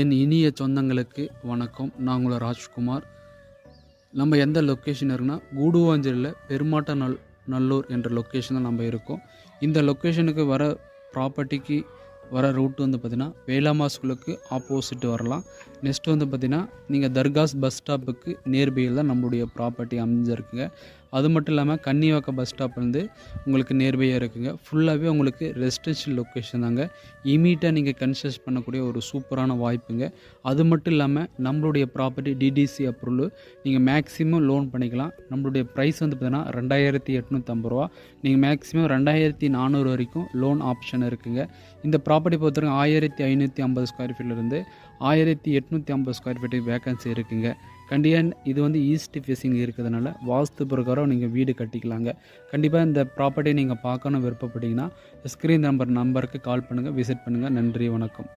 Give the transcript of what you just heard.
என் இனிய சொந்தங்களுக்கு வணக்கம். நான் உங்களை ராஜ்குமார். நம்ம எந்த லொக்கேஷன் இருக்குன்னா கூடுவாஞ்சேரியில் பெருமாட்ட நல்லூர் என்ற லொக்கேஷன் தான் நம்ம இருக்கோம். இந்த லொக்கேஷனுக்கு வர ப்ராப்பர்ட்டிக்கு வர ரூட் வந்து பார்த்திங்கன்னா வேளாமா ஸ்கூலுக்கு ஆப்போசிட் வரலாம். நெக்ஸ்ட் வந்து பார்த்திங்கன்னா நீங்கள் தர்காஸ் பஸ் ஸ்டாப்புக்கு நியர்பையில் தான் நம்மளுடைய ப்ராப்பர்ட்டி அமைஞ்சிருக்குங்க. அது மட்டும் இல்லாமல் கன்னிவாக்கம் பஸ் ஸ்டாப் வந்து உங்களுக்கு நியர்பையாக இருக்குங்க. ஃபுல்லாகவே உங்களுக்கு ரெசிடென்ஷியல் லொக்கேஷன் தாங்க. இமீடியட்டாக நீங்கள் கன்ஸ்ட்ரக்ட் பண்ணக்கூடிய ஒரு சூப்பரான வாய்ப்புங்க. அது மட்டும் இல்லாமல் நம்மளுடைய ப்ராப்பர்ட்டி டிடிசி அப்ரூவல் நீங்கள் மேக்ஸிமம் லோன் பண்ணிக்கலாம். நம்மளுடைய ப்ரைஸ் வந்து பார்த்திங்கன்னா 2850 ரூபா. நீங்கள் மேக்ஸிமம் 2400 வரைக்கும் லோன் ஆப்ஷன் இருக்குங்க. இந்த ப்ராப்பர்ட்டி பொறுத்தவரைக்கும் 1550 ஸ்கொயர் ஃபீட்லேருந்து 1850 ஸ்கொயர் ஃபீட்டுக்கு வேக்கன்சி இருக்குங்க. கண்டிப்பாக இது வந்து ஈஸ்ட் ஃபேஸிங் இருக்கிறதுனால வாஸ்து பிரகாரம் நீங்கள் வீடு கட்டிக்கலாங்க. கண்டிப்பாக இந்த ப்ராப்பர்ட்டியை நீங்கள் பார்க்கணும் விருப்பப்பட்டீங்கன்னா ஸ்க்ரீன் நம்பருக்கு கால் பண்ணுங்கள், விசிட் பண்ணுங்கள். நன்றி, வணக்கம்.